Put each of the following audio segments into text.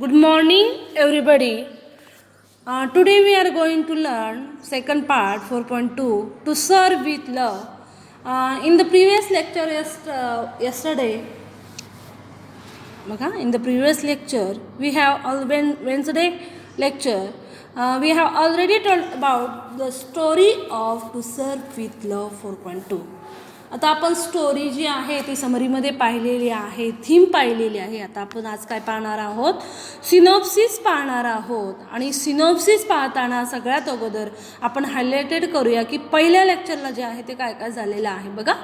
Good morning, everybody. Today we are going to learn second part 4.2 to serve with love. In the previous lecture yesterday, in the previous lecture we have Wednesday lecture. We have already told about the story of to serve with love 4.2. आता आपण story जी आहे ती समरीमध्ये पाहिलेली आहे, theme पाहिलेली आहे. आता आपण आज काय पाहणार आहोत, सिनॉप्सिस पाहणार आहोत. आणि सिनॉप्सिस पाहताना सगळ्यात अगोदर आपण हायलाइटेड करूया की पहिल्या लेक्चरला जे आहे ते काय काय झालेलं आहे. बघा,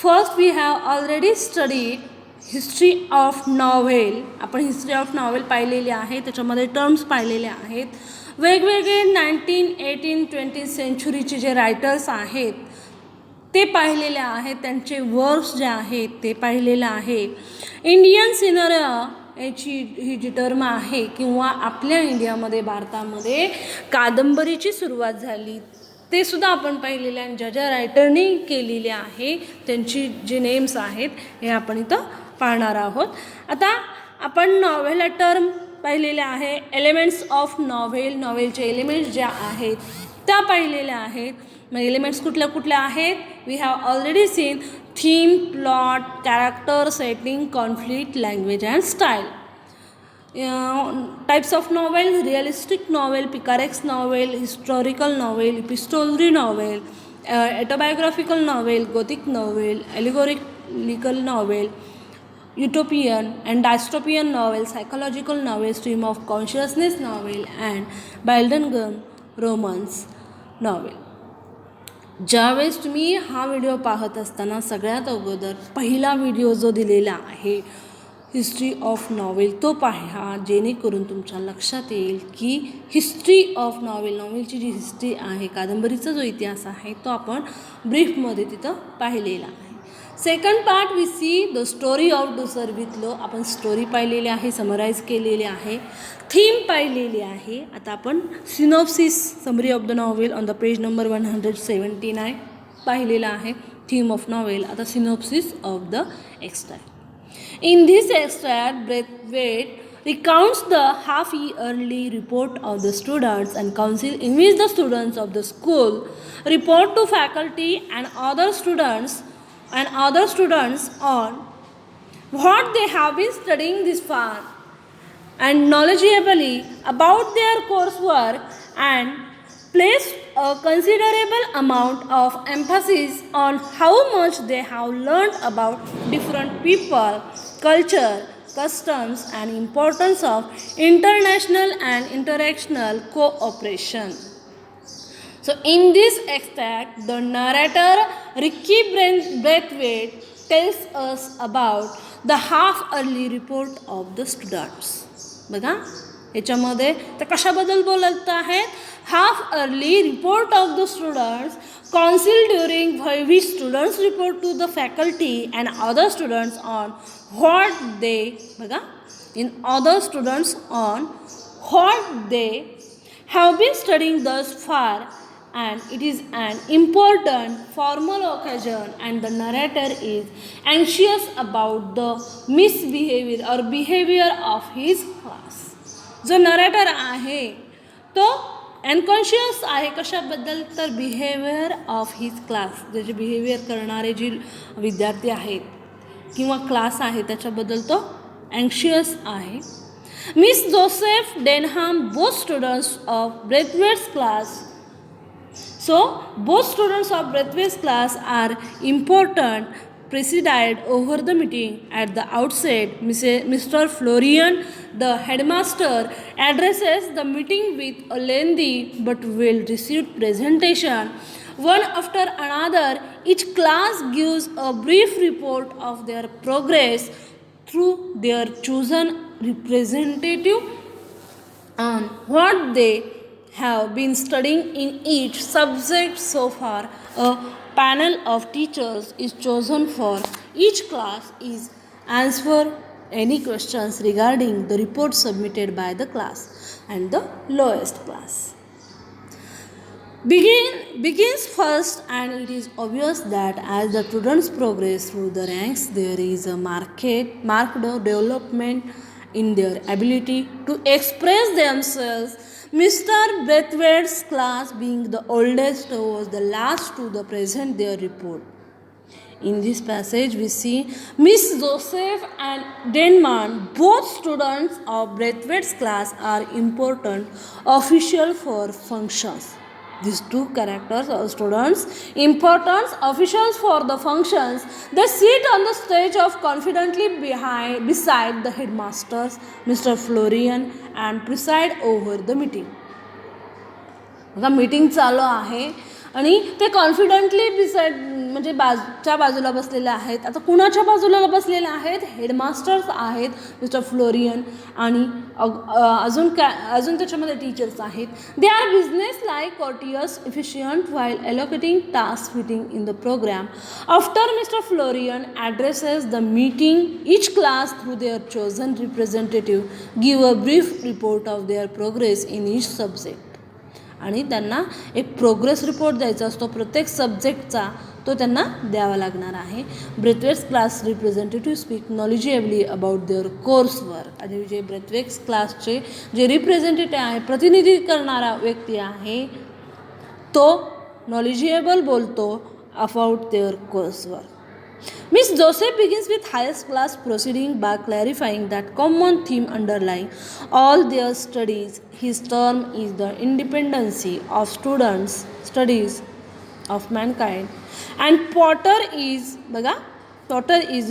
first we have already studied history of novel. आपण हिस्ट्री ऑफ नॉव्हेल पाहिलेली आहे, त्याच्यामध्ये टर्म्स पाहिलेले आहेत. वेगवेगळे 19, 18, 20 सेंचुरीचे जे रायटर्स आहेत ते पाहिलेले आहेत, त्यांचे वर्क्स जे आहेत ते पाहिलेलं आहे. इंडियन सिनेरिओ याची ही जी टर्म आहे किंवा आपल्या इंडियामध्ये भारतामध्ये कादंबरीची सुरुवात झाली ते सुद्धा आपण पाहिलेले आहे. ज्या ज्या रायटरनी केलेले आहे त्यांची जे नेम्स आहेत हे आपण इथं पाहणार आहोत. आता आपण नॉव्हेल टर्म पाहिलेले आहे. एलिमेंट्स ऑफ नॉव्हेल, नॉव्हेलचे एलिमेंट्स ज्या आहेत त्या पाहिलेल्या आहेत. मग एलिमेंट्स कुठल्या कुठल्या आहेत, we have already seen theme, plot, character, setting, conflict, language and style. Types of novel, realistic novel, picaresque novel, historical novel, epistolary novel, autobiographical novel, gothic novel, allegorical novel, utopian and dystopian novel, psychological novel, stream of consciousness novel and bildungsroman novel. ज्यावेळेस तुम्ही हा video पाहत असताना सगळ्यात अगोदर पहिला video जो दिलेला आहे हिस्ट्री ऑफ नॉवेल तो पहा, जेणेकरून तुमच्या लक्षात येईल की हिस्ट्री ऑफ नॉवेल, नॉवेलची जी हिस्ट्री आहे, कादंबरीचा जो इतिहास आहे तो आपण ब्रीफमध्ये तिथं पाहिलेला आहे. Second part we see the story of to sir with love. आपण स्टोरी पाहिलेली आहे, समराईज केलेली आहे, थीम पाहिलेली आहे. आता आपण synopsis, summary of the novel on the page number 179 पाहिलेलं आहे. Theme of novel. आता synopsis of the extract. In this extract, Braithwaite recounts the half-yearly report of the students and council in which the students of the school report to faculty and other students on what they have been studying this far and knowledgeably about their coursework, and place a considerable amount of emphasis on how much they have learned about different people, culture, customs, and importance of international and interactional cooperation. So in this extract, the narrator Ricky Braithwaite tells us about the half-yearly report of the students. बघा, याच्यामध्ये तर कशाबद्दल बोलत आहेत, half-yearly report of the students, council during which students report to the faculty and other students on what they, बघा, in other students on what they have been studying thus far, and it is an important formal occasion and the narrator is anxious about the misbehavior or behavior of his class. जो narrator आहे तो unconscious आहे कशाबद्दल, तर behaviour of his class, ज्याचे behaviour करणारे जे विद्यार्थी आहेत किंवा क्लास आहे त्याच्याबद्दल तो अँक्शियस आहे. Miss Joseph Denham, both students of Braithwaite's class. So both students of Braithwaite's class are important. Presided over the meeting at the outset, Mr. Florian, the headmaster, addresses the meeting with a lengthy but well-received presentation. One after another, each class gives a brief report of their progress through their chosen representative on what they have been studying in each subject so far. A panel of teachers is chosen for each class is answer any questions regarding the report submitted by the class and the lowest class. Begins first, and it is obvious that as the students progress through the ranks there is a marked development in their ability to express themselves. Mr. Braithwaite's class, being the oldest, was the last to present their report. In this passage, we see Miss Joseph and Denman, both students of Braithwaite's class, are important official for functions. These two characters are students, important officials for the functions. They sit on the stage of confidently beside the headmasters, Mr. Florian, and preside over the meeting. बघा meeting चालू आहे आणि ते confidently beside म्हणजे च्या बाजूला बसलेले आहेत. आता कुणाच्या बाजूला बसलेले आहेत? हेडमास्टर्स आहेत, मिस्टर फ्लोरियन, आणि अजून त्याच्यामध्ये टीचर्स आहेत. They are business like, courteous, efficient while allocating task fitting in the programme. After mister Florian addresses the meeting, each class through their chosen representative give a brief report of their progress in each subject. आणि त्यांना एक progress report द्यायचा असतो प्रत्येक सब्जेक्टचा, तो त्यांना द्यावा लागणार आहे. Braithwaite's class representative speak knowledgeably about their course work. आणि जे ब्रेथवेट्स क्लासचे जे रिप्रेझेंटेटिव्ह आहे, प्रतिनिधी करणारा व्यक्ती आहे, तो नॉलेजेबल बोलतो about their course work. Miss Joseph begins with highest class proceeding by clarifying that common theme underlying all their studies. His term is the independency of students' studies of mankind, and Potter is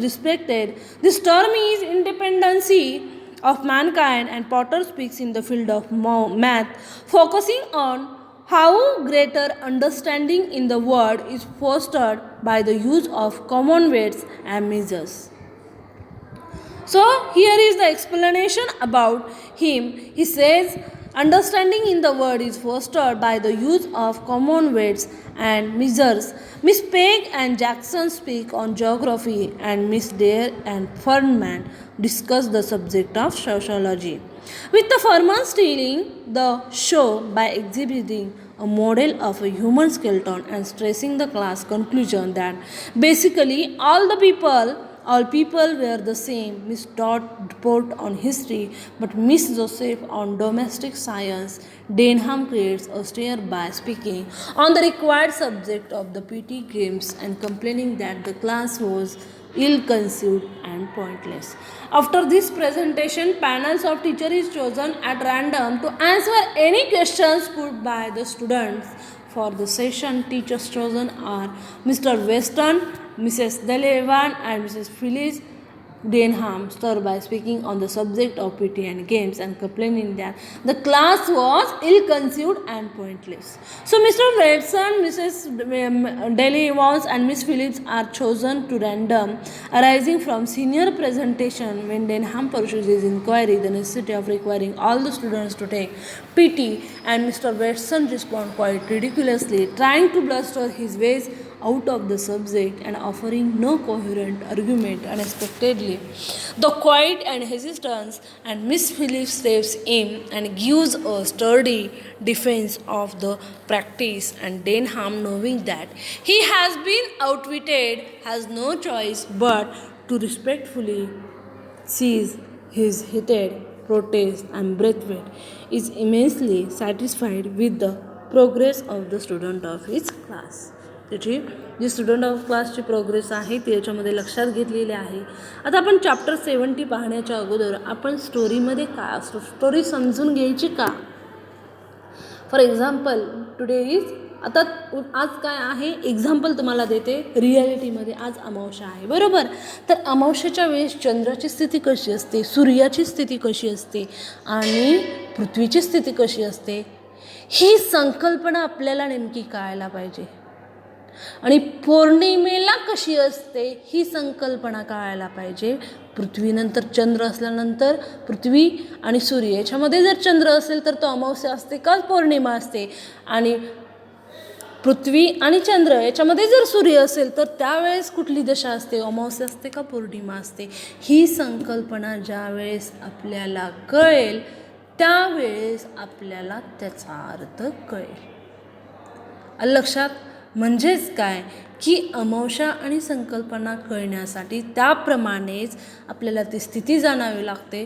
respected. This term is independency of mankind, and Potter speaks in the field of math, focusing on how greater understanding in the world is fostered by the use of common weights and measures. So here is the explanation about him. He says understanding in the world is fostered by the use of common weights and measures. Miss Pegg and Jackson speak on geography, and Miss Dare and Fernman discuss the subject of sociology, with the Furman stealing the show by exhibiting a model of a human skeleton and stressing the class conclusion that basically all people were the same. Miss Todd report on history, but Miss Joseph on domestic science. Denham creates a stare by speaking on the required subject of the PT games and complaining that the class was ill-conceived and pointless. After this presentation, panels of teachers is chosen at random to answer any questions put by the students. For the session, teachers chosen are Mr. Weston, Mrs. Delevan, and Mrs. Phyllis Denham start by speaking on the subject of PT and games and complaining that the class was ill-conceived and pointless. So Mr. Weston, Mrs. Deli Evans, and Miss Phillips are chosen to random, arising from senior presentation. When Denham pursues his inquiry the necessity of requiring all the students to take PT, and Mr. Weston responds quite ridiculously, trying to bluster his ways out of the subject and offering no coherent argument unexpectedly. The quiet and hesitance, and Miss Phillips steps in and gives a sturdy defense of the practice, and Denham, knowing that he has been outwitted, has no choice but to respectfully cease his heated protest, and Braithwaite is immensely satisfied with the progress of the student of his class. त्याची जी student of क्लासची progress आहे ती याच्यामध्ये लक्षात घेतलेली आहे. आता आपण चॅप्टर 70 पाहण्याच्या अगोदर आपण स्टोरीमध्ये काय असतो, स्टोरी समजून घ्यायची का. फॉर एक्झाम्पल टुडे इज, आता आज काय आहे एक्झाम्पल तुम्हाला देते. रिॲलिटीमध्ये आज अमावस्या आहे, बरोबर. तर अमावस्येच्या वेळेस चंद्राची स्थिती कशी असते, सूर्याची स्थिती कशी असते आणि पृथ्वीची स्थिती कशी असते, ही संकल्पना आपल्याला नेमकी कळायला पाहिजे. आणि पौर्णिमेला कशी असते ही संकल्पना कळायला पाहिजे. पृथ्वीनंतर चंद्र असल्यानंतर पृथ्वी आणि सूर्य याच्यामध्ये जर चंद्र असेल तर तो अमावस्या असते का पौर्णिमा असते, आणि पृथ्वी आणि चंद्र याच्यामध्ये जर सूर्य असेल तर त्यावेळेस कुठली दशा असते, अमावस्या असते का पौर्णिमा असते. ही संकल्पना ज्यावेळेस आपल्याला कळेल त्यावेळेस आपल्याला त्याचा अर्थ कळेल. लक्षात. म्हणजेच काय की अमावस्या आणि संकल्पना कळण्यासाठी त्याप्रमाणेच आपल्याला ती स्थिती जाणावी लागते.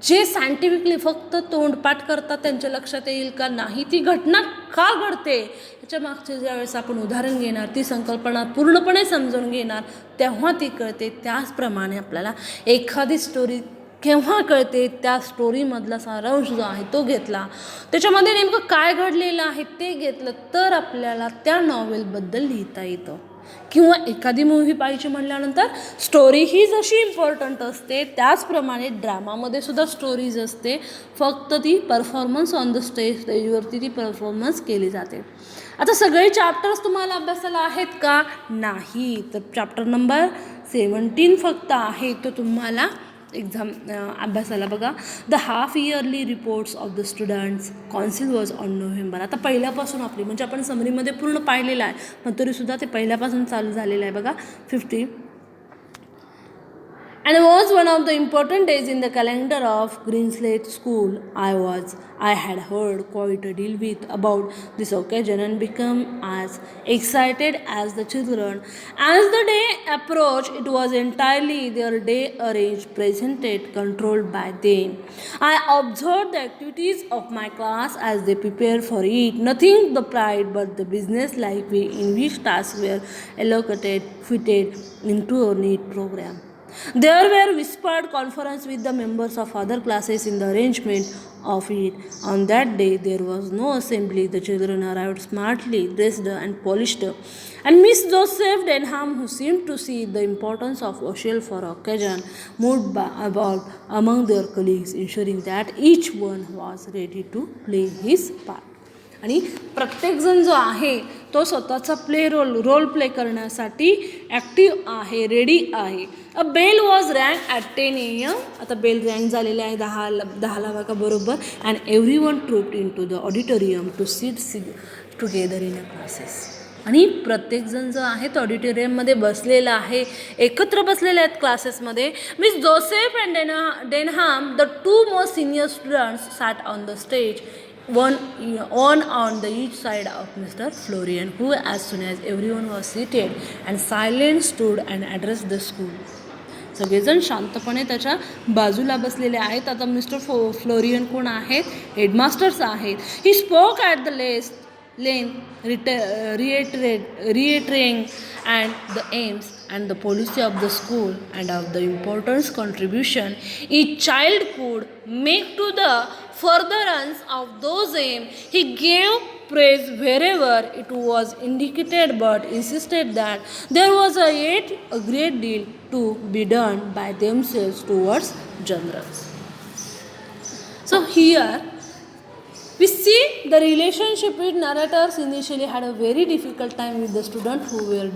जे सायंटिफिकली फक्त तोंडपाठ करतात त्यांच्या लक्षात येईल का नाही, ती घटना का घडते याच्या मागचे ज्यावेळेस आपण उदाहरण घेणार, ती संकल्पना पूर्णपणे समजून घेणार, तेव्हा ती कळते. त्याचप्रमाणे आपल्याला एखादी स्टोरी केव्हा कळते, त्या स्टोरीमधला सारांश जो आहे तो घेतला, त्याच्यामध्ये नेमकं काय घडलेलं आहे ते घेतलं तर आपल्याला त्या नॉवेलबद्दल लिहिता येतं. किंवा एखादी मूव्ही पाहायची म्हटल्यानंतर स्टोरी ही जशी इम्पॉर्टंट असते त्याचप्रमाणे ड्रामामध्ये सुद्धा स्टोरीज असते, फक्त ती परफॉर्मन्स ऑन द स्टेजवरती ती परफॉर्मन्स केली जाते. आता सगळे चॅप्टर्स तुम्हाला अभ्यासाला आहेत का? नाही. तर चॅप्टर नंबर 17 फक्त आहे तो तुम्हाला एक्झाम अभ्यासाला बघा. The half yearly reports of the students council was on November. आता पहिल्यापासून आपली म्हणजे आपण समरीमध्ये पूर्ण पाहिलेलं आहे, पण तरीसुद्धा ते पहिल्यापासून चालू झालेलं आहे बघा. 50 and was one of the important days in the calendar of Greenslade School. I had heard quite a deal about this occasion and become as excited as the children. As the day approached, it was entirely their day arranged, presented, controlled by them. I observed the activities of my class as they prepared for it. Nothing the pride but the business-like way in which tasks were allocated, fitted into a neat program. There were whispered conferences with the members of other classes in the arrangement of it. On that day, there was no assembly. The children arrived smartly dressed and polished. And Miss Joseph Denham, who seemed to see the importance of social for occasion, moved about among their colleagues, ensuring that each one was ready to play his part. आणि प्रत्येकजण जो आहे तो स्वतःचा role play करण्यासाठी active आहे, ready आहे. A bell was rang at 10 AM. आता बेल रँक झालेले आहे 10ला वाजता बरोबर. And every one trooped in to the auditorium to sit together in a classes. आणि प्रत्येकजण जो आहे तो ऑडिटोरियममध्ये बसलेला आहे, एकत्र बसलेले आहेत क्लासेसमध्ये. Miss Joseph and Denham, the 2 most senior students, sat on the stage, one on the each side of Mr. Florian, who as soon as everyone was seated and silent stood and addressed the school. सगळेजण शांतपणे त्याच्या बाजूला बसलेले आहेत. आता mister Florian कोण आहेत? Headmasters आहेत. He spoke at the length, reiterating and the aims and the policy of the school and of the important contribution each child could make to the furtherance of those aims. He gave praise wherever it was indicated, but insisted that there was yet a great deal to be done by themselves towards generals. So here we see the relationship with narrators initially had a very difficult time with the students who were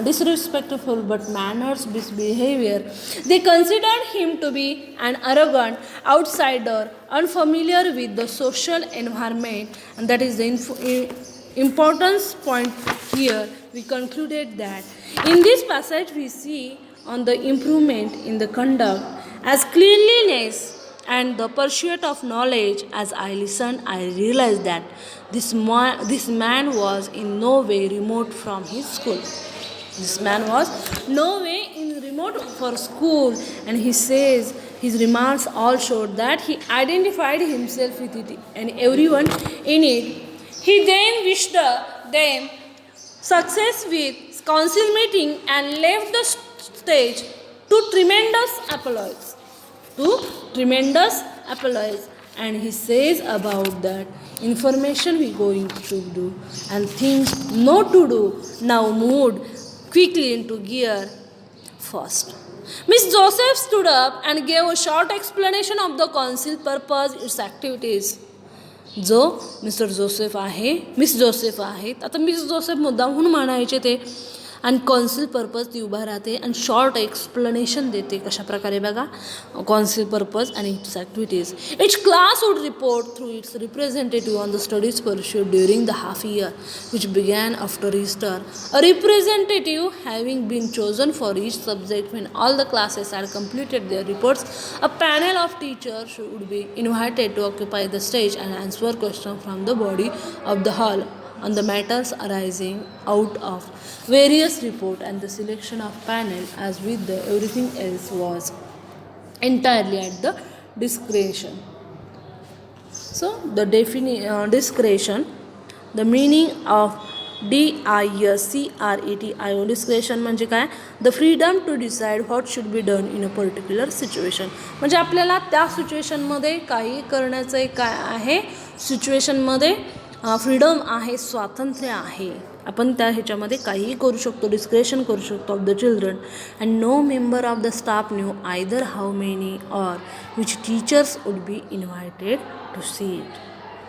disrespectful but manners misbehavior. They considered him to be an arrogant outsider, unfamiliar with the social environment, and that is the importance point here. We concluded that in this passage we see on the improvement in the conduct as cleanliness and the pursuit of knowledge. As I listened, I realized that this man was in no way remote from his school. This man was no way remote for school, and he says his remarks all showed that he identified himself with it and everyone in it. He then wished them success with council meeting and left the stage to tremendous applause. And he says about that information we going to do and things not to do now moved quickly into gear first. Miss Joseph stood up and gave a short explanation of the council purpose, its activities. जो mister Joseph आहे, Miss Joseph आहेत. आता miss Joseph मुद्दामहून म्हणायचे ते, आणि council purpose ती उभा राहते आणि शॉर्ट एक्सप्लेनेशन देते कशा प्रकारे बघा कॉन्सिल पर्पज आणि its activities. Each class would report through its representative on the studies pursued during the half year which began after Easter. A representative having been chosen for each subject when all the classes had completed their reports, a panel of teachers should be invited to occupy the stage and answer questions from the body of the hall. on the matters arising out of various report, and the selection of panel as with the everything else was entirely at the discretion. So the discretion, the meaning of DISCRETIO discretion म्हणजे काय, the freedom to decide what should be done in a particular situation. म्हणजे आपल्याला त्या सिच्युएशनमध्ये काही करण्याचं एक काय आहे, सिच्युएशनमध्ये फ्रीडम आहे, स्वातंत्र्य आहे, आपण त्या ह्याच्यामध्ये काहीही करू शकतो, डिस्क्रेशन करू शकतो of the children. And no member of the staff knew either how many or which teachers would be invited to see it.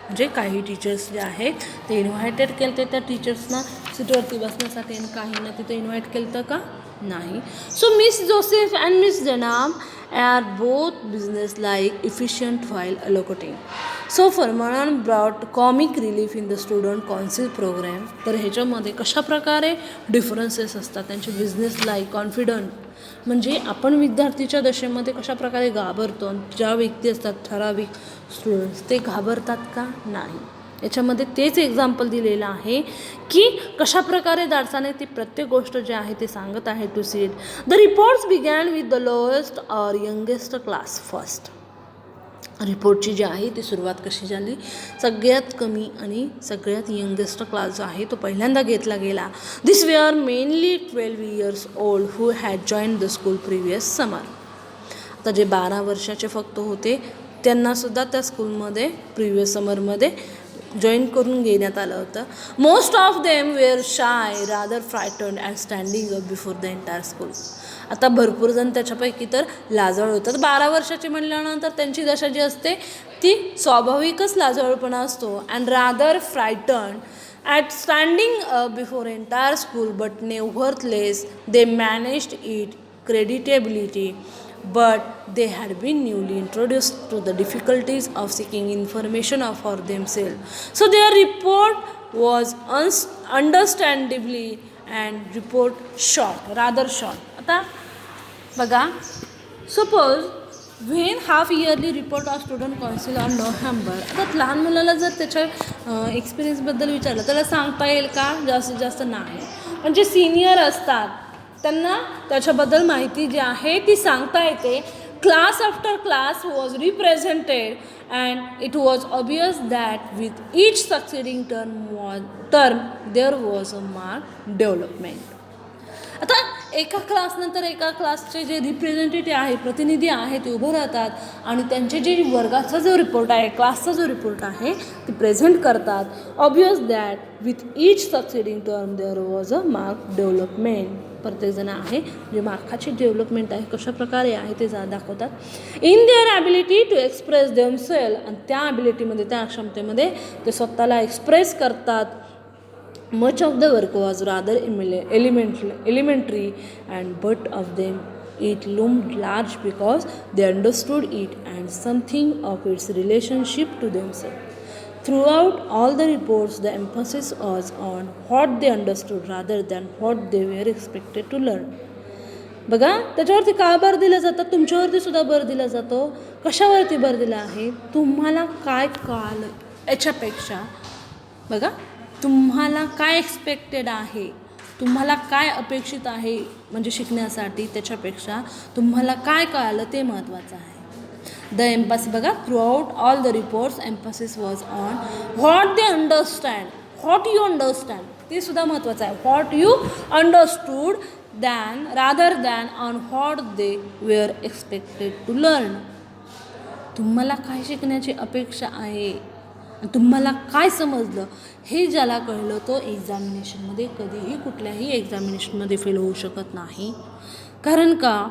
म्हणजे काही टीचर्स जे आहेत ते इन्व्हायटेड केलं ते त्या टीचर्सना सीटवरती बसण्यासाठी, आणि काहींना तिथे इन्व्हाइट केलं का नाही. So Miss Joseph and Miss जनाब are both business like efficient while allocating. So Fernman brought comic relief in the student council programme. तर ह्याच्यामध्ये कशाप्रकारे डिफरन्सेस असतात त्यांचे बिझनेस लाईक, कॉन्फिडंट, म्हणजे आपण विद्यार्थीच्या दशेमध्ये कशाप्रकारे घाबरतो, ज्या व्यक्ती असतात ठराविक स्टुडंट्स ते घाबरतात का नाही. याच्यामध्ये तेच एक्झाम्पल दिलेलं आहे की कशाप्रकारे धाडसाने ती प्रत्येक गोष्ट जी आहे ते सांगत आहे to see it. The reports began with the lowest or youngest class first. रिपोर्टची जी आहे ती सुरुवात कशी झाली, सगळ्यात कमी आणि सगळ्यात यंगेस्ट क्लास जो आहे तो पहिल्यांदा घेतला गेला. This way are mainly 12 years old who had join the school previous summer. आता जे 12 वर्षाचे फक्त होते त्यांनासुद्धा त्या स्कूलमध्ये प्रिव्हियस समरमध्ये जॉईन करून घेण्यात आलं होतं. Most of them were shy, rather frightened and standing up before the entire school. आता भरपूर जण त्याच्यापैकी तर लाजाळू होतात. 12 वर्षाचे म्हणल्यानंतर त्यांची दशा जी असते ती स्वाभाविकच लाजाळूपणा असतो. And rather frightened at standing up before entire school but nevertheless they managed it creditability. But they had been newly introduced to the difficulties of seeking information for themselves. So their report was understandably and report short, rather short. आता बघा, suppose when half yearly report of student council on November. आता लहान मुलाला जर त्याच्या एक्सपिरियन्सबद्दल विचारलं त्याला सांगता येईल का, जास्तीत जास्त नाही. पण जे सिनियर असतात त्यांना त्याच्याबद्दल माहिती जी आहे ती सांगता येते. Class after class was represented and it was obvious that with each succeeding term there was a mark development. आता एका क्लासनंतर एका क्लासचे जे रिप्रेझेंटेटिव्ह आहे, प्रतिनिधी आहे, ते उभं राहतात आणि त्यांचे जे वर्गाचा जो रिपोर्ट आहे, क्लासचा जो रिपोर्ट आहे ते प्रेझेंट करतात. Obvious that with each succeeding term there was a mark development. प्रत्येकजण आहे जे मार्काची डेव्हलपमेंट आहे कशाप्रकारे आहे ते दाखवतात. In their ability to express themself. आणि त्या ॲबिलिटीमध्ये, त्या क्षमतेमध्ये ते स्वतःला एक्सप्रेस करतात. Much of the work was rather elementary and but of them it loomed large because they understood it and something of its relationship to themselves. Throughout all the reports, the emphasis was on what they understood rather than what they were expected to learn. बघा, त्याच्यावरती का भर दिला जातं, तुमच्यावरती सुद्धा भर दिला जातो. कशावरती भर दिला आहे, तुम्हाला काय कळालं याच्यापेक्षा. बघा, तुम्हाला काय एक्सपेक्टेड आहे, तुम्हाला काय अपेक्षित आहे म्हणजे शिकण्यासाठी, त्याच्यापेक्षा तुम्हाला काय कळालं ते महत्त्वाचं आहे. द एम्पॅसी बघा, throughout all the reports emphasis was on what they understand, what you understand, ते सुद्धा महत्त्वाचं आहे. What you understood than rather than on what they were expected to learn. तुम्हाला काय शिकण्याची अपेक्षा आहे, तुम्हाला काय समजलं हे ज्याला कळलं तो एक्झामिनेशनमध्ये कधीही कुठल्याही एक्झामिनेशनमध्ये फेल होऊ शकत नाही. कारण का,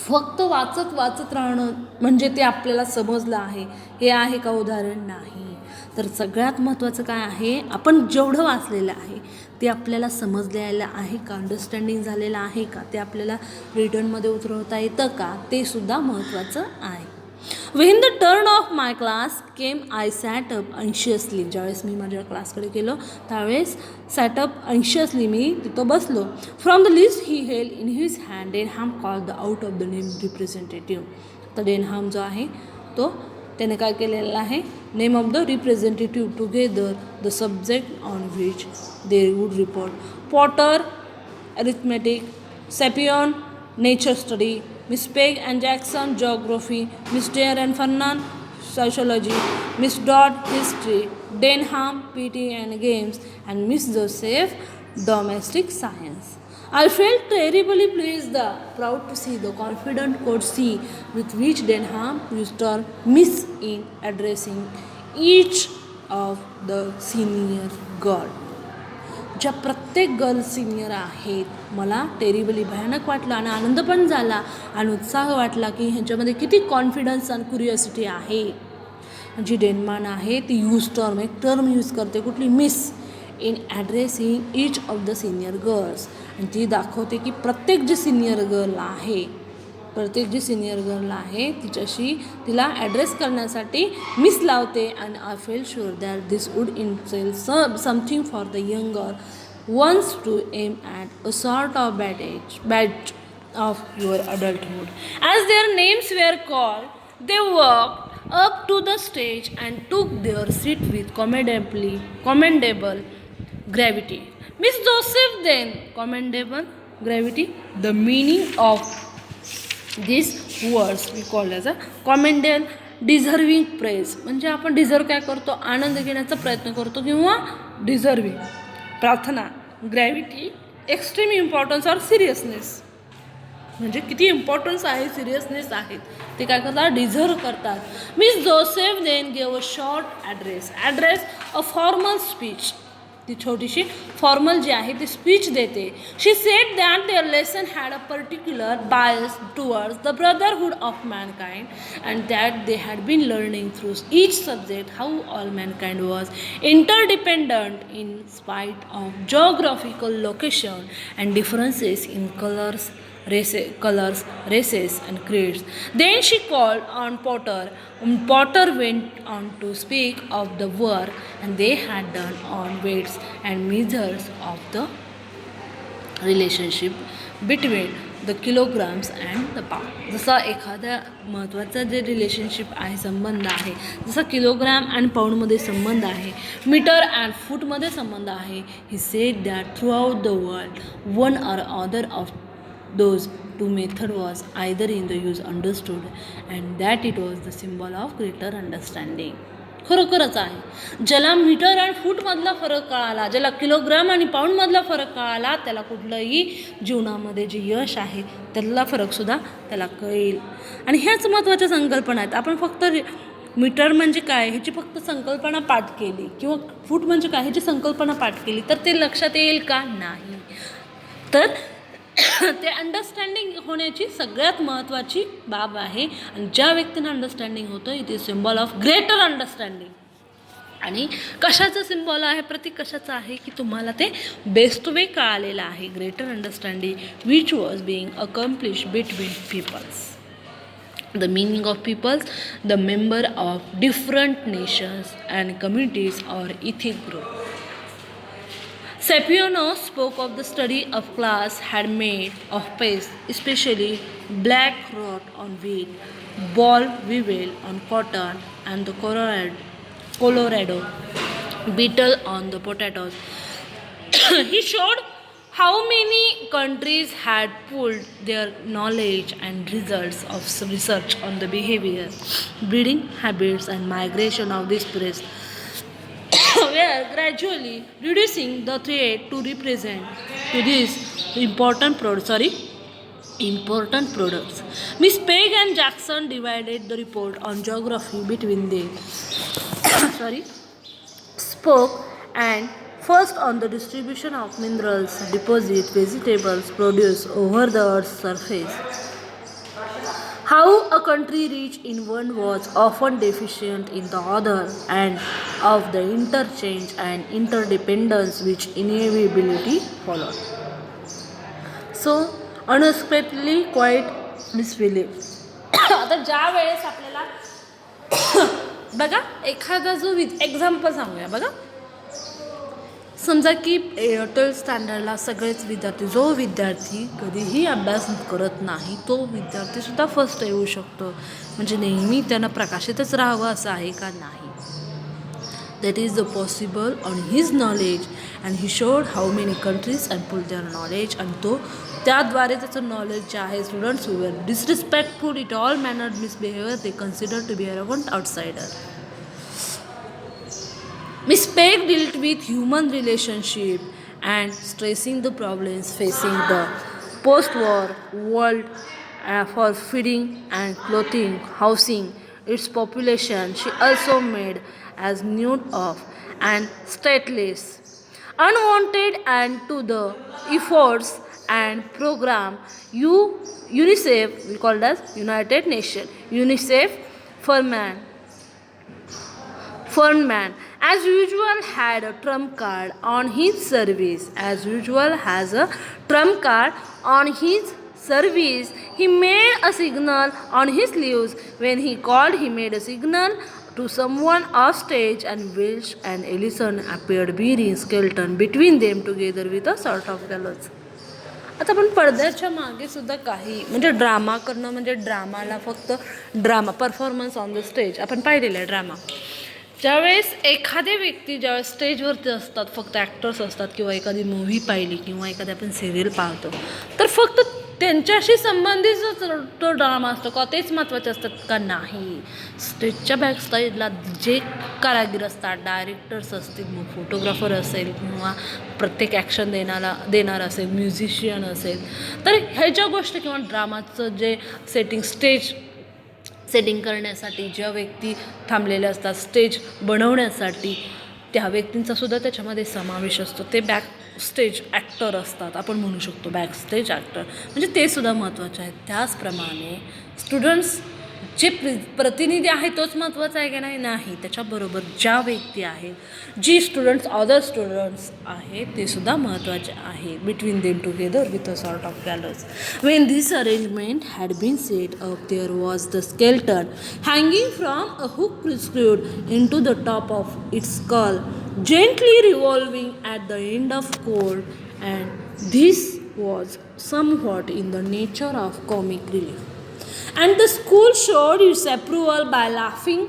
फक्त वाचत राहणं म्हणजे ते आपल्याला समजलं आहे हे आहे का उदाहरण नाही. तर सगळ्यात महत्त्वाचं काय आहे, आपण जेवढं वाचलेलं आहे ते आपल्याला समजलेलं आहे का, अंडरस्टँडिंग झालेलं आहे का, ते आपल्याला रिटर्नमध्ये उतरवता येतं का, ते सुद्धा महत्त्वाचं आहे. When the turn of my class came, I sat up anxiously. ज्यावेळेस मी माझ्या क्लासकडे गेलो त्यावेळेस sat up anxiously, मी तिथं बसलो. From the list he held in his hand, Denham called the out of the name representative. तर डेनहाम जो आहे तो त्याने काय केलेलं आहे, name of the representative together the subject on which they would report. Potter arithmetic, Sapiano nature study, Miss Pegg and Jackson geography, Miss Dare and Fernman sociology, Miss Dodd history, Denham PT and games, and Miss Joseph domestic science. I felt terribly pleased, proud to see the confident courtesy with which Denham used her Miss in addressing each of the senior girl. ज्या प्रत्येक girl senior आहेत मला terribly भयानक वाटलं आणि आनंद पण झाला आणि उत्साह वाटला की ह्यांच्यामध्ये किती कॉन्फिडन्स आणि क्युरिओसिटी आहे. जी डेन्मान आहे ती एक टर्म यूज करते कुठली, miss, in addressing each of the senior girls. आणि ती दाखवते की प्रत्येक जी सिनियर गर्ल आहे तिला ॲड्रेस करण्यासाठी मिस लावते. And I feel sure that this would instil something for the younger ones to aim at a sort of badge of your adulthood. As their names were called, they walked up to the stage and took their seat with commendable gravity. Miss Joseph then, commendable gravity, the meaning of these words we call as a commendable deserving praise. म्हणजे आपण deserve काय करतो, आनंद घेण्याचा प्रयत्न करतो किंवा deserving प्रार्थना. Gravity extreme importance or seriousness, म्हणजे किती इम्पॉर्टन्स आहे, सिरियसनेस आहेत, ते काय करतात, डिझर्व करतात. Miss Joseph then gave a short address a formal speech. ती छोटीशी फॉर्मल जी आहे ती स्पीच देते. She said that their lesson had a particular bias towards the brotherhood of mankind and that they had been learning through each subject how all mankind was interdependent in spite of geographical location and differences in colors, races and creeds. Then she called on Potter. Potter went on to speak of the work and they had done on weights and measures of the relationship between the kilograms and the pound. जसा एखाद्या महत्त्वाचा जे relationship आहे, संबंध आहे, जसा kilogram and पाऊंडमध्ये संबंध आहे, मीटर अँड फूटमध्ये संबंध आहे. He said that through out the world one or other of those two method was either in the use understood and that it was the symbol of greater understanding. खरोखरच आहे, ज्याला metre आणि फूटमधला फरक कळाला, ज्याला kilogram आणि पाऊंडमधला फरक कळाला, त्याला कुठलंही जीवनामध्ये जे यश आहे त्यातला फरकसुद्धा त्याला कळेल. आणि ह्याच महत्त्वाच्या संकल्पना आहेत. आपण फक्त मीटर म्हणजे काय ह्याची फक्त संकल्पना पाठ केली किंवा फूट म्हणजे काय ह्याची संकल्पना पाठ केली तर ते लक्षात येईल का, नाही. तर ते अंडरस्टँडिंग होण्याची सगळ्यात महत्त्वाची बाब आहे. आणि ज्या व्यक्तींना अंडरस्टँडिंग होतं it is symbol of greater understanding. आणि कशाचं सिम्बॉल आहे, प्रतीक कशाचं आहे की तुम्हाला ते बेस्ट वे कळालेलं आहे. Greater understanding which was being accomplish between peoples. The meaning of peoples, the member of different nations and communities or ethnic group. Scipione spoke of the study of class had made of paste, especially black wrought on wheat, ball weevil on cotton, and the Colorado beetle on the potatoes. He showed how many countries had pooled their knowledge and results of research on the behavior, breeding habits, and migration of this press were gradually reducing the threat to represent to these important products. Miss Peg and Jackson divided the report on geography between them. Spoke and first on the distribution of minerals, deposit, vegetables, produce over the earth's surface. How a country rich in one was often deficient in the other, and of the interchange and interdependence which inevitably followed. So, unexpectedly quite misbelieved. आता ज्या वेळेस आपल्याला बघा एखादा जो example सांगूया बघा, समजा की 12th स्टँडर्डला सगळेच विद्यार्थी, जो विद्यार्थी कधीही अभ्यास करत नाही तो विद्यार्थीसुद्धा फर्स्ट येऊ शकतो. म्हणजे नेहमी त्यांना प्रकाशितच राहावं असं आहे का? नाही. That is the possible on his knowledge and he showed how many countries and pulled their knowledge, आणि तो त्याद्वारे त्याचं नॉलेज जे आहे, students who were disrespectful, it all mannered misbehavior, they considered to be arrogant outsider. Miss Peg dealt with human relationship and stressing the problems facing the post-war world for feeding and clothing, housing its population. She also made as nude of and stateless, unwanted, and to the efforts and program UNICEF, we call it as United Nations, UNICEF Furman, as usual, had a trump card on his service. As usual, has a trump card on his service. He made a signal on his lips. When he called, he made a signal to someone off stage, and Welsh and Ellison appeared bearing skeleton between them together with a sort of gallows. आता आपण पडद्याच्या मागे सुद्धा काही म्हणजे drama करणं, म्हणजे ड्रामाला फक्त drama performance on the stage आपण पाहिलेलं आहे. ड्रामा ज्यावेळेस एखादी व्यक्ती ज्यावेळेस स्टेजवरती असतात, फक्त ॲक्टर्स असतात, किंवा एखादी मूव्ही पाहिली किंवा एखादी आपण सिरियल पाहतो, तर फक्त त्यांच्याशी संबंधितच तो ड्रामा असतो का? तेच महत्त्वाचे असतात का? नाही. स्टेजच्या बॅक साईडला जे कारागीर असतात, डायरेक्टर्स असतील, मग फोटोग्राफर असेल किंवा प्रत्येक ॲक्शन देणारा असेल, म्युझिशियन असेल, तर ह्याच्या गोष्टी किंवा ड्रामाचं जे सेटिंग करण्यासाठी ज्या व्यक्ती थांबलेल्या असतात, स्टेज बनवण्यासाठी त्या व्यक्तींचासुद्धा त्याच्यामध्ये समावेश असतो. ते बॅक स्टेज ॲक्टर असतात, आपण म्हणू शकतो बॅक स्टेज ॲक्टर, म्हणजे ते सुद्धा महत्त्वाचे आहेत. त्याचप्रमाणे स्टुडंट्स जे प्रतिनिधी आहे तोच महत्त्वाचा आहे की नाही? नाही. त्याच्याबरोबर ज्या व्यक्ती आहेत, जी स्टुडंट्स अदर स्टुडंट्स आहेत, ते सुद्धा महत्त्वाचे आहे. Between them together with a sort of gallows. When this arrangement had been set up, there was the skeleton hanging from a hook screwed in to the top of its skull, gently revolving at the end of cord, and this was somewhat in the nature of comic relief. And the school showed its approval by laughing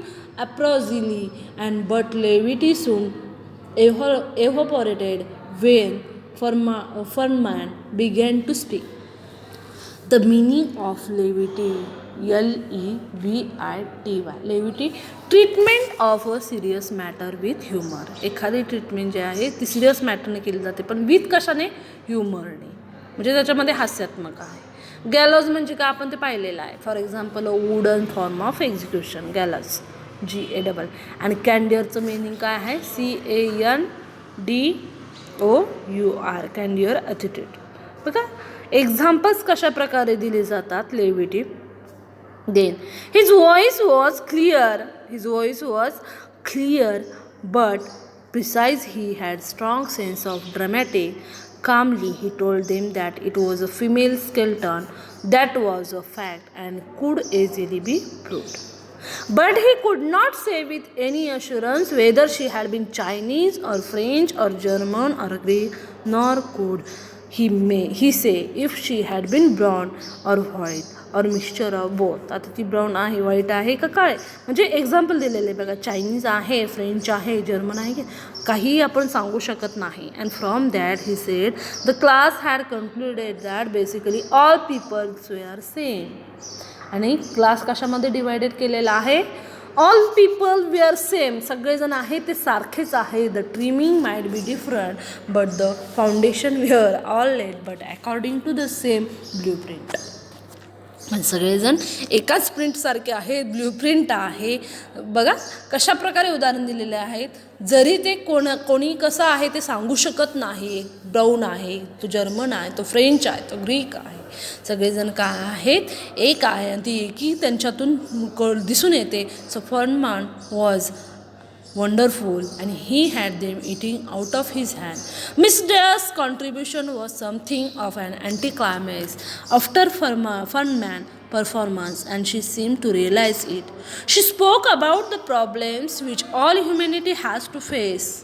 appropriately, and but levity soon evaporated when Furman began to speak. The meaning of levity, levity, levity, treatment of a serious matter with humour. एखादी treatment जे आहे ती serious मॅटरने केली जाते, पण with कशाने? ह्युमरने, म्हणजे त्याच्यामध्ये हास्यात्मक आहे. गॅलोज म्हणजे काय? आपण ते पाहिलेलं आहे. For example, a wooden form of execution, gallows, GALL. आणि कॅन्डियरचं मिनिंग काय आहे? CANDOUR, candour attitude. बघा एक्झाम्पल्स कशा प्रकारे दिले जातात. Levity. Then his voice was clear but precise. He had strong sense of dramatic. Calmly he told them that it was a female skeleton. That was a fact and could easily be proved. But he could not say with any assurance whether she had been Chinese or French or German or Greek, nor could he say if she had been brown or white or mixture of both. आता ती brown आहे, white आहे का काय, म्हणजे example दिलेले बघा. Chinese आहे, फ्रेंच आहे, जर्मन आहे, काही आपण सांगू शकत नाही. And from that he said the class had concluded that basically all peoples were same. आणि क्लास कशामध्ये डिवायडेड केलेला आहे? All people we are same, सगळेजण आहे ते सारखेच आहे. The trimming might be different but the foundation we are all laid but according to the same blueprint. सगळेजण एकाच प्रिंटसारखे आहेत, ब्ल्यू प्रिंट आहे. बघा कशा प्रकारे उदाहरण दिलेले आहेत. जरी ते कोणी कसं आहे ते सांगू शकत नाही. ब्राऊन आहे, तो जर्मन आहे, तो फ्रेंच आहे, तो ग्रीक आहे, सगळेजण काय आहेत? एक आहे, आणि ती एकी त्यांच्यातून दिसून येते. So Fernman was wonderful and he had them eating out of his hand. Miss Day's contribution was something of an anticlimax after Furman performance, and she seemed to realize it. She spoke about the problems which all humanity has to face.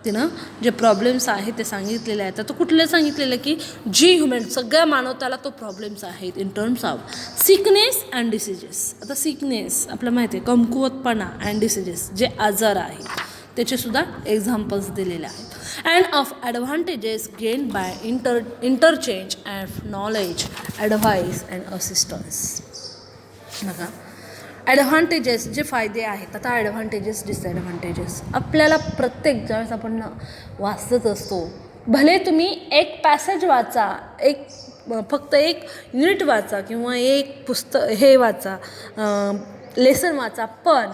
तिनं जे problems आहेत ते सांगितलेले आहेत. तर कुठले सांगितलेलं की जी ह्युमन सगळ्या मानवताला तो प्रॉब्लेम्स आहेत in terms of sickness and diseases. आता सिकनेस आपल्याला माहिती आहे, कमकुवतपणा अँड डिसिजेस जे आजार आहेत त्याचेसुद्धा एक्झाम्पल्स दिलेले आहेत. And of advantages gain by interchange of knowledge, advice and assistance. बघा ॲडव्हान्टेजेस जे फायदे आहेत. आता ॲडव्हान्टेजेस डिसॲडव्हान्टेजेस आपल्याला प्रत्येक ज्यावेळेस आपण वाचत असतो, भले तुम्ही एक पॅसेज वाचा, फक्त एक युनिट वाचा किंवा एक पुस्तक वाचा, लेसन वाचा, पण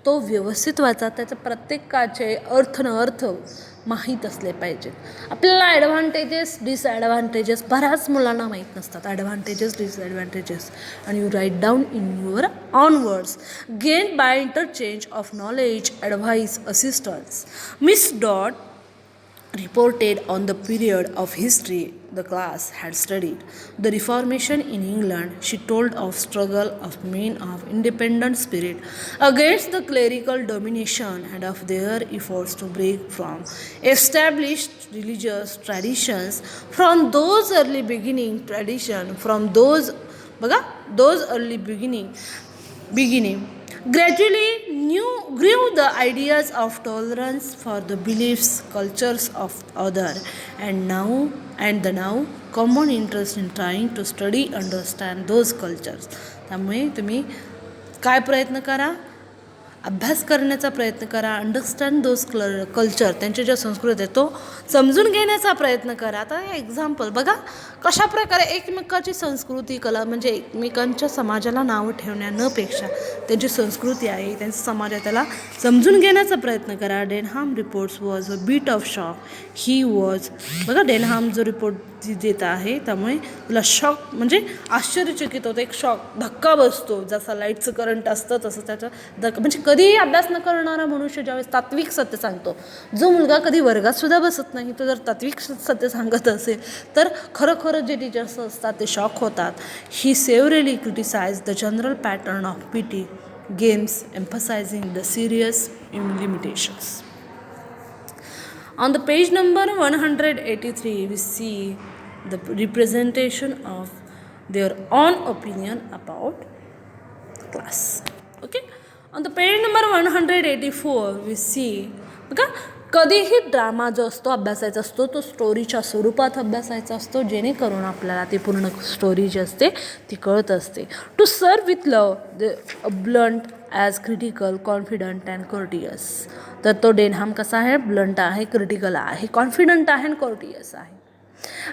तो व्यवस्थित वाचा. त्याच्या प्रत्येकाचे अर्थ माहीत असले पाहिजेत. आपल्याला ॲडव्हान्टेजेस डिसॲडव्हान्टेजेस बऱ्याच मुलांना माहीत नसतात. ॲडव्हान्टेजेस डिसॲडव्हान्टेजेस आणि you write down in your own words. Gain by interchange of knowledge, advice, assistance. Miss Dot reported on the period of history the class had studied. The Reformation in England. She told of struggle of men of independent spirit against the clerical domination and of their efforts to break from established religious traditions from those early beginning gradually grew the ideas of tolerance for the beliefs, cultures of other, and the now common interest in trying to study, understand those cultures. त्यामुळे तुम्ही काय प्रयत्न करा, अभ्यास करण्याचा प्रयत्न करा, understand those culture, त्यांच्या ज्या संस्कृती आहेत तो समजून घेण्याचा प्रयत्न करा. आता एक्झाम्पल बघा कशाप्रकारे एकमेकाची संस्कृती कला म्हणजे एकमेकांच्या समाजाला नावं ठेवण्या न पेक्षा त्यांची संस्कृती आहे, त्यांचा समाज आहे, त्याला समजून घेण्याचा प्रयत्न करा. Denham reports was a bit of shock. He was बघा डेनहाम जो रिपोर्ट देत आहे त्यामुळे तुला शॉक म्हणजे आश्चर्यचकित होतं, एक शॉक धक्का बसतो. जसा लाईटचं करंट असतं तसं त्याचं म्हणजे कधीही अभ्यास न करणारा मनुष्य ज्यावेळेस तात्विक सत्य सांगतो, जो मुलगा कधी वर्गातसुद्धा बसत नाही तो जर तात्विक सत्य सांगत असेल तर खरोखरच जे टीचर्स असतात ते शॉक होतात. He severely criticise the general pattern of PT games emphasising the serious limitations. On the page number 183 we see the representation of their own opinion about the class. Okay, on the page number 184 we see बघा कधीही drama जो असतो अभ्यासायचा असतो तो स्टोरीच्या स्वरूपात अभ्यासायचा असतो, जेणेकरून आपल्याला ती पूर्ण स्टोरी जी असते ती कळत असते. To sir with love the blunt as critical, confident and courteous. तर तो डेनहाम कसा आहे, ब्लंट आहे, क्रिटिकल आहे, कॉन्फिडंट आहे आणि कोर्टियस आहे.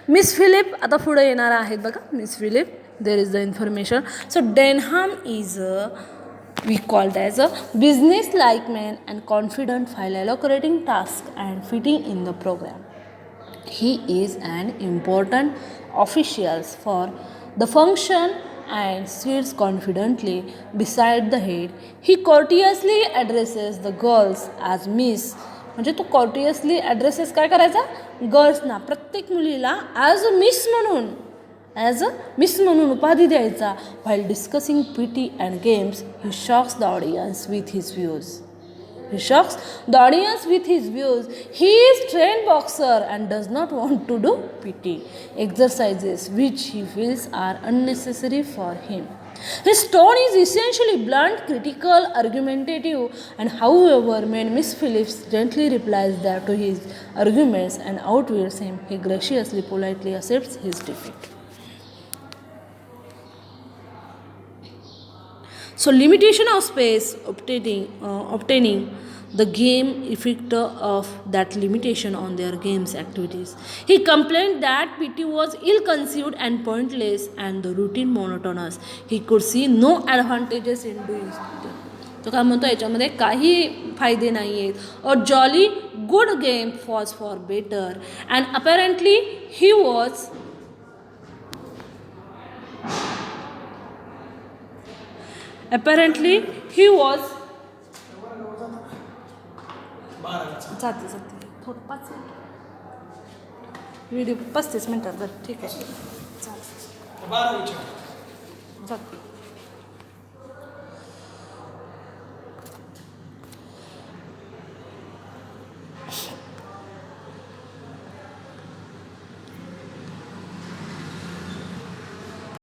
मिस फिलिप आता पुढे येणार आहेत बघा. Miss Philip there is the information. So Denham is we called as a business-like man and confident while allocating tasks and fitting in the program. He is an important official for the function and sits confidently beside the head. He courteously addresses the girls as Miss. म्हणजे तो courteously addresses काय करायचा, गर्ल्सना, प्रत्येक मुलीला as a miss म्हणून उपाधी द्यायचा. While discussing PT and games he shocks the audience with his views. He is trained boxer and does not want to do PT exercises which he feels are unnecessary for him. His tone is essentially blunt, critical, argumentative, and however when Miss Phillips gently replies that to his arguments and outwits him, he graciously, politely accepts his defeat. So limitation of space, obtaining the game effect of that limitation on their games activities. He complained that PT was ill-conceived and pointless and the routine monotonous. He could see no advantages in doing it. तो काय म्हणतो याच्यामध्ये काही फायदे नाही आहेत. अ jolly good game was for better and apparently he was जाते थोडं 5 मिनिट व्हिडिओ 35 मिनिटात. बरं ठीक आहे चालेल जाते.